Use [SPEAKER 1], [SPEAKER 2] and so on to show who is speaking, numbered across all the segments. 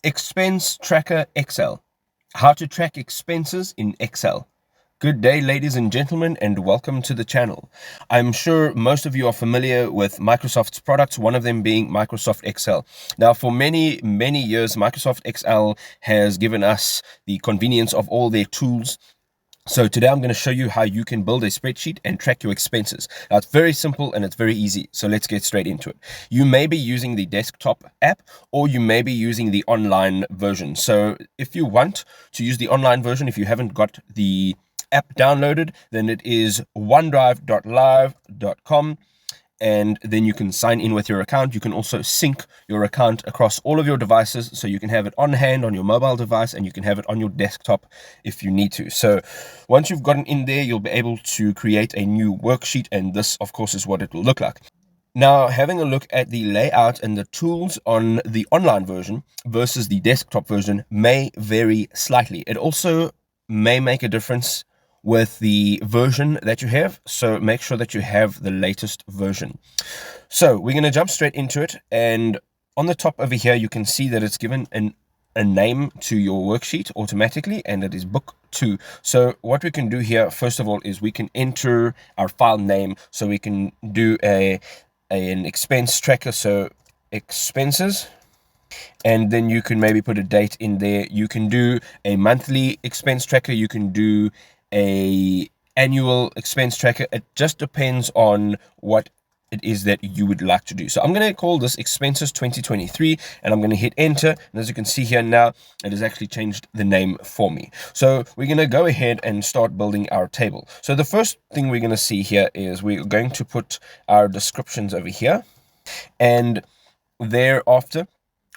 [SPEAKER 1] Expense Tracker Excel. How to track expenses in Excel. Good day, ladies and gentlemen, and welcome to the channel. I'm sure most of you are familiar with Microsoft's products, one of them being Microsoft Excel. Now, for many, many years, Microsoft Excel has given us the convenience of all their tools. So today I'm going to show you how you can build a spreadsheet and track your expenses. Now, it's very simple and it's very easy. So let's get straight into it. You may be using the desktop app or you may be using the online version. So if you want to use the online version, if you haven't got the app downloaded, then it is onedrive.live.com. And then you can sign in with your account. You can also sync your account across all of your devices, so you can have it on hand on your mobile device and you can have it on your desktop if you need to. So once you've gotten in there, you'll be able to create a new worksheet, and this of course is what it will look like. Now, having a look at the layout and the tools on the online version versus the desktop version may vary slightly. It also may make a difference with the version that you have, so make sure that you have the latest version. So we're going to jump straight into it, and on the top over here you can see that it's given a name to your worksheet automatically, and it is book 2. So what we can do here first of all is we can enter our file name. So we can do an expense tracker, so expenses, and then you can maybe put a date in there. You can do a monthly expense tracker, you can do a annual expense tracker. It just depends on what it is that you would like to do. So I'm going to call this expenses 2023, and I'm going to hit enter, and as you can see here now, it has actually changed the name for me. So we're going to go ahead and start building our table. So the first thing we're going to see here is we're going to put our descriptions over here, and thereafter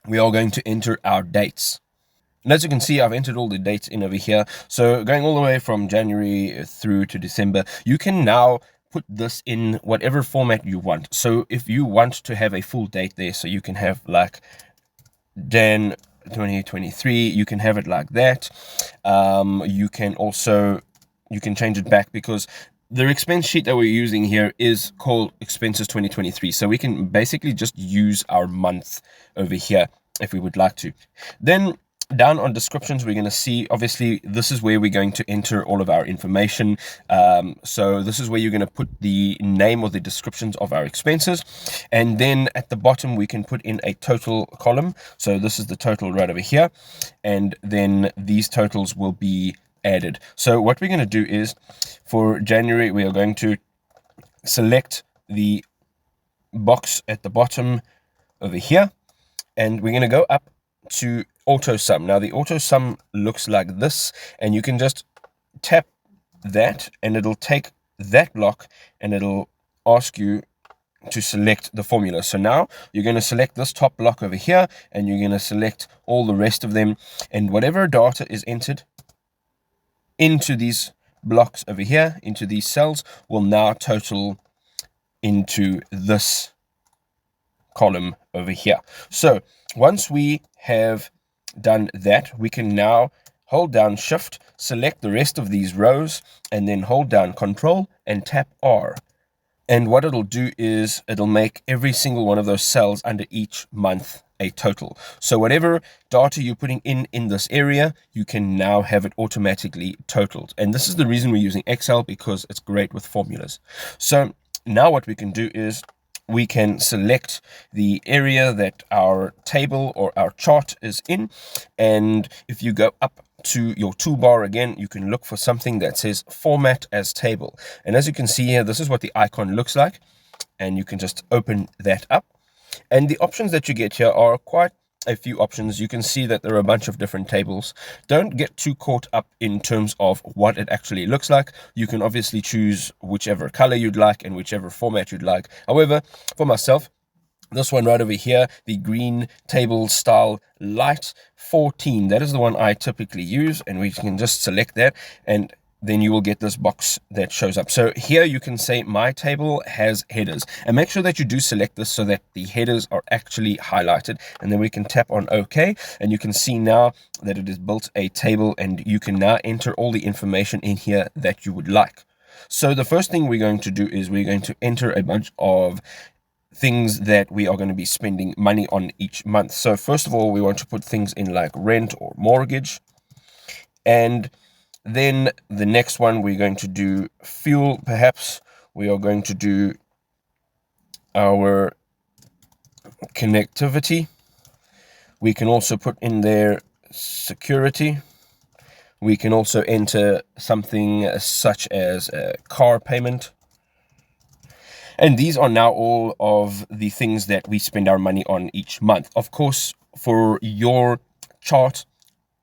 [SPEAKER 1] we are going to enter our dates. And as you can see, I've entered all the dates in over here. So going all the way from January through to December, you can now put this in whatever format you want. So if you want to have a full date there, so you can have like Jan 2023, you can have it like that. You can change it back, because the expense sheet that we're using here is called expenses 2023. So we can basically just use our month over here if we would like to. Then down on descriptions, we're going to see, obviously, this is where we're going to enter all of our information. So this is where you're going to put the name or the descriptions of our expenses. And then at the bottom, we can put in a total column. So this is the total right over here. And then these totals will be added. So what we're going to do is, for January, we are going to select the box at the bottom over here. And we're going to go up to auto sum. Now the auto sum looks like this, and you can just tap that and it'll take that block and it'll ask you to select the formula. So now you're going to select this top block over here, and you're going to select all the rest of them, and whatever data is entered into these blocks over here, into these cells, will now total into this column over here. So once we have done that, we can now hold down Shift, select the rest of these rows, and then hold down Control and tap R. And what it'll do is it'll make every single one of those cells under each month a total. So whatever data you're putting in this area, you can now have it automatically totaled. And this is the reason we're using Excel, because it's great with formulas. So now what we can do is we can select the area that our table or our chart is in. And if you go up to your toolbar again, you can look for something that says Format as Table. And as you can see here, this is what the icon looks like. And you can just open that up. And the options that you get here are quite a few options. You can see that there are a bunch of different tables. Don't get too caught up in terms of what it actually looks like. You can obviously choose whichever color you'd like and whichever format you'd like. However, for myself, this one right over here, the green table style light 14, that is the one I typically use, and we can just select that, and then you will get this box that shows up. So here you can say my table has headers, and make sure that you do select this so that the headers are actually highlighted. And then we can tap on OK, and you can see now that it has built a table, and you can now enter all the information in here that you would like. So the first thing we're going to do is we're going to enter a bunch of things that we are going to be spending money on each month. So first of all, we want to put things in like rent or mortgage. And then the next one, we're going to do fuel. Perhaps we are going to do our connectivity. We can also put in there security. We can also enter something such as a car payment. And these are now all of the things that we spend our money on each month. Of course, for your chart,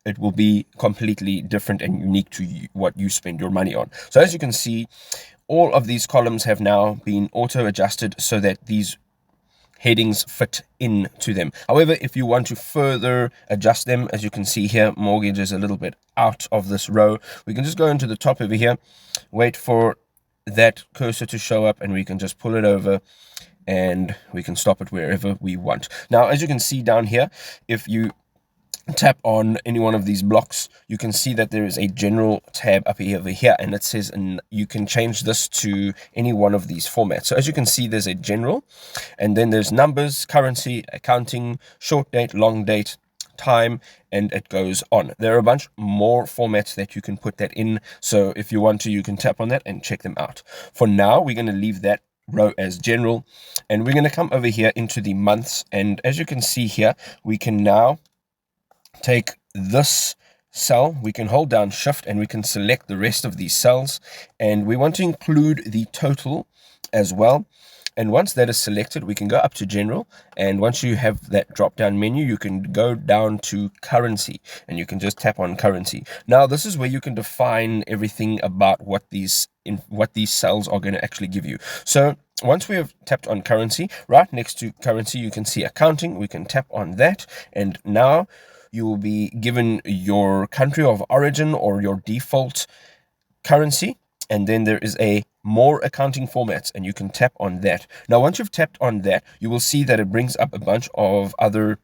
[SPEAKER 1] it will be completely different and unique to what you spend your money on. So as you can see, all of these columns have now been auto adjusted so that these headings fit into them. However, if you want to further adjust them, as you can see here, mortgage is a little bit out of this row. We can just go into the top over here, wait for that cursor to show up, and we can just pull it over and we can stop it wherever we want. Now, as you can see down here, if you tap on any one of these blocks, you can see that there is a general tab up here over here, and it says, and you can change this to any one of these formats. So as you can see, there's a general, and then there's numbers, currency, accounting, short date, long date, time, and it goes on. There are a bunch more formats that you can put that in, so if you want to, you can tap on that and check them out. For now, we're going to leave that row as general, and we're going to come over here into the months, and as you can see here, we can now take this cell, we can hold down shift and we can select the rest of these cells, and we want to include the total as well. And once that is selected, we can go up to general, and once you have that drop down menu, you can go down to currency and you can just tap on currency. Now this is where you can define everything about what these cells are going to actually give you. So once we have tapped on currency, right next to currency you can see accounting. We can tap on that, and now you will be given your country of origin or your default currency, and then there is a more accounting formats, and you can tap on that. Now once you've tapped on that, you will see that it brings up a bunch of other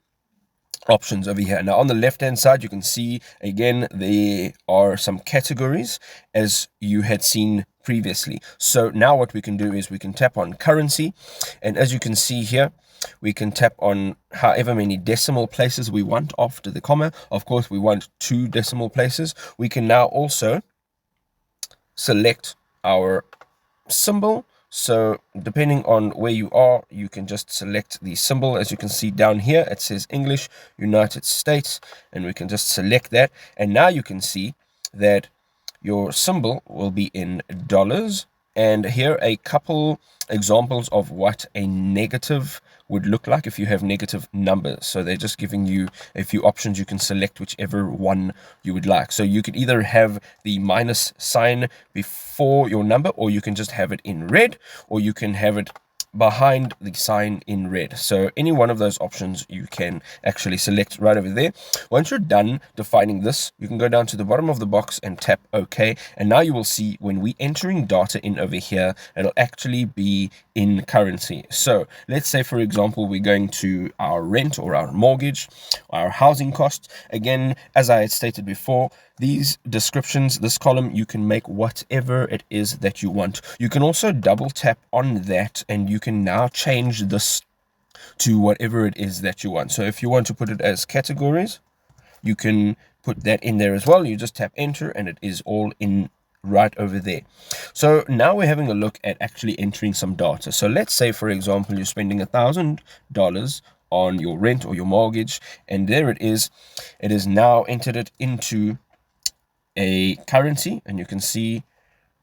[SPEAKER 1] options over here. Now on the left hand side, you can see again there are some categories as you had seen previously. So now what we can do is we can tap on currency, and as you can see here, we can tap on however many decimal places we want after the comma. Of course, we want 2 decimal places. We can now also select our symbol. So depending on where you are, you can just select the symbol. As you can see down here, it says English, United States, and we can just select that. And now you can see that your symbol will be in dollars. And here are a couple examples of what a negative would look like if you have negative numbers. So they're just giving you a few options. You can select whichever one you would like. So you could either have the minus sign before your number, or you can just have it in red, or you can have it behind the sign in red. So any one of those options you can actually select right over there. Once you're done defining this, you can go down to the bottom of the box and tap OK, and now you will see when we entering data in over here, it'll actually be in currency. So let's say, for example, we're going to our rent or our mortgage, our housing cost. Again, as I had stated before, these descriptions, this column, you can make whatever it is that you want. You can also double tap on that, and you can now change this to whatever it is that you want. So if you want to put it as categories, you can put that in there as well. You just tap enter and it is all in right over there. So now we're having a look at actually entering some data. So let's say, for example, you're spending $1,000 on your rent or your mortgage, and there it is. It is now entered it into a currency, and you can see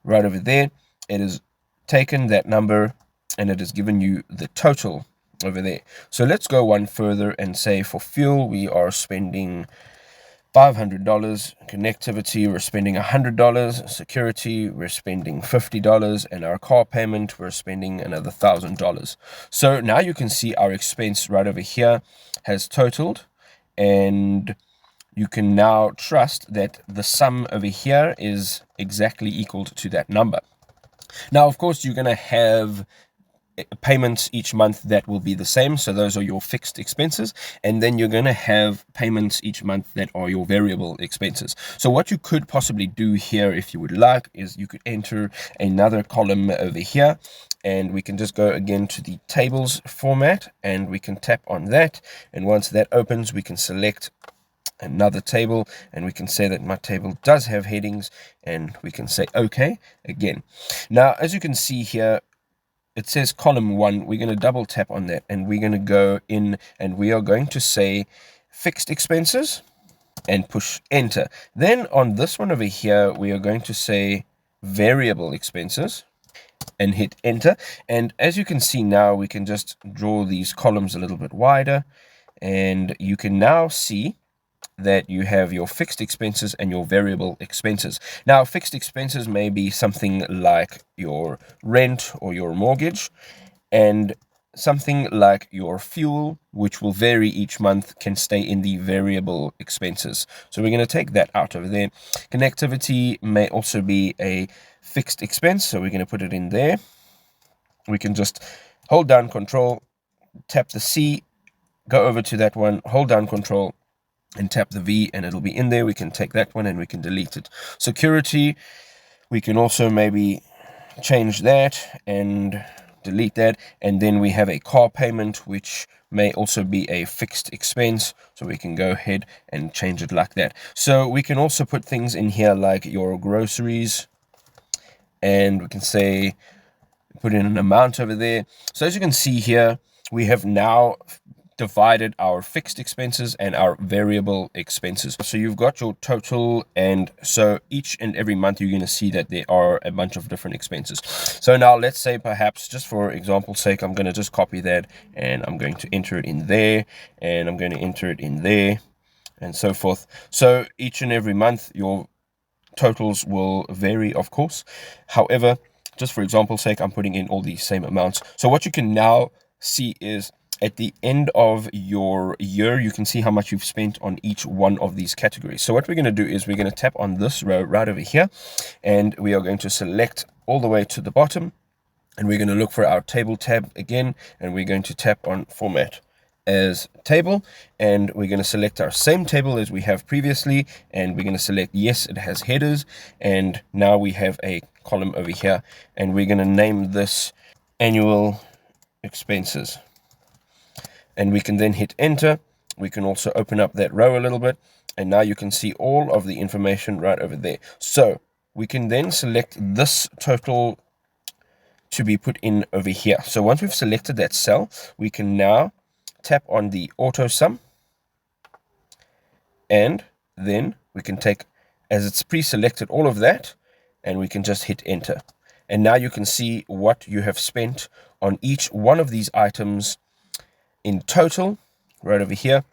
[SPEAKER 1] right over there, it has taken that number and it has given you the total over there. So let's go one further and say for fuel, we are spending $500, connectivity, we're spending $100, security, we're spending $50, and our car payment, we're spending another $1,000. So now you can see our expense right over here has totaled, and you can now trust that the sum over here is exactly equal to that number. Now, of course, you're going to have payments each month that will be the same. So those are your fixed expenses. And then you're going to have payments each month that are your variable expenses. So what you could possibly do here, if you would like, is you could enter another column over here. And we can just go again to the tables format, and we can tap on that. And once that opens, we can select another table, and we can say that my table does have headings, and we can say OK again. Now, as you can see here, it says column 1. We're going to double tap on that, and we're going to go in, and we are going to say fixed expenses and push enter. Then on this one over here, we are going to say variable expenses and hit enter. And as you can see now, we can just draw these columns a little bit wider, and you can now see that you have your fixed expenses and your variable expenses. Now, fixed expenses may be something like your rent or your mortgage, and something like your fuel, which will vary each month, can stay in the variable expenses. So we're going to take that out over there. Connectivity may also be a fixed expense, so we're going to put it in there. We can just hold down Control, tap the C, go over to that one, hold down Control, and tap the V, and it'll be in there. We can take that one and we can delete it. Security, we can also maybe change that and delete that. And then we have a car payment, which may also be a fixed expense, so we can go ahead and change it like that. So we can also put things in here like your groceries, and we can say put in an amount over there. So as you can see here, we have now divided our fixed expenses and our variable expenses. So you've got your total, and so each and every month you're going to see that there are a bunch of different expenses. So now let's say, perhaps just for example's sake, I'm going to just copy that, and I'm going to enter it in there, and I'm going to enter it in there, and so forth. So each and every month your totals will vary, of course. However, just for example's sake, I'm putting in all these same amounts. So what you can now see is, at the end of your year, you can see how much you've spent on each one of these categories. So what we're going to do is we're going to tap on this row right over here, and we are going to select all the way to the bottom, and we're going to look for our table tab again, and we're going to tap on format as table, and we're going to select our same table as we have previously, and we're going to select yes, it has headers, and now we have a column over here, and we're going to name this annual expenses. And we can then hit enter. We can also open up that row a little bit, and now you can see all of the information right over there. So we can then select this total to be put in over here. So once we've selected that cell, we can now tap on the auto sum, and then we can take, as it's pre-selected, all of that, and we can just hit enter. And now you can see what you have spent on each one of these items in total, right over here,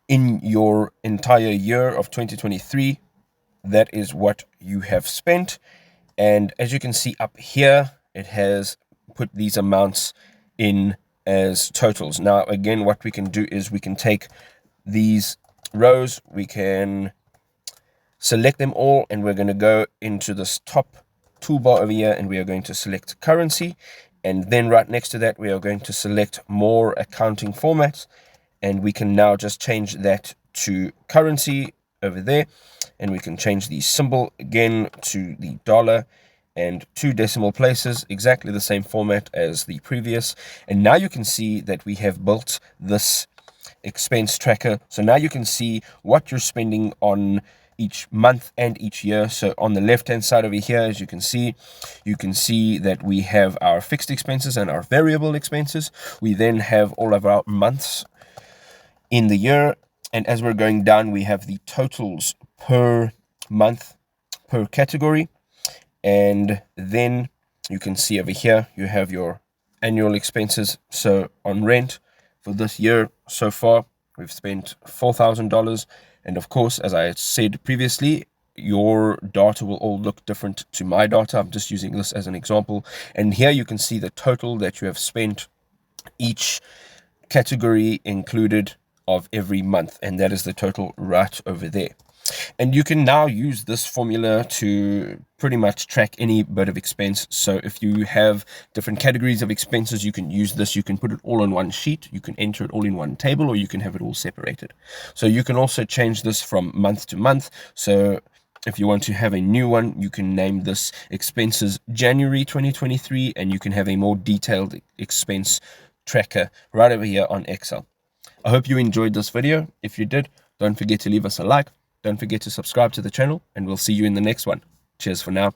[SPEAKER 1] in your entire year of 2023. That is what you have spent. And as you can see up here, it has put these amounts in as totals. Now, again, what we can do is we can take these rows, we can select them all, and we're going to go into this top toolbar over here, and we are going to select currency. And then right next to that, we are going to select more accounting formats, and we can now just change that to currency over there, and we can change the symbol again to the dollar and 2 decimal places, exactly the same format as the previous. And now you can see that we have built this expense tracker. So now you can see what you're spending on each month and each year. So on the left hand side over here, as you can see that we have our fixed expenses and our variable expenses. We then have all of our months in the year, and as we're going down, we have the totals per month, per category. And then you can see over here you have your annual expenses. So on rent for this year so far, we've spent $4,000. And of course, as I said previously, your data will all look different to my data. I'm just using this as an example. And here you can see the total that you have spent, each category included of every month. And that is the total right over there. And you can now use this formula to pretty much track any bit of expense. So if you have different categories of expenses, you can use this. You can put it all in one sheet. You can enter it all in one table, or you can have it all separated. So you can also change this from month to month. So if you want to have a new one, you can name this expenses January 2023, and you can have a more detailed expense tracker right over here on Excel. I hope you enjoyed this video. If you did, don't forget to leave us a like. Don't forget to subscribe to the channel, and we'll see you in the next one. Cheers for now.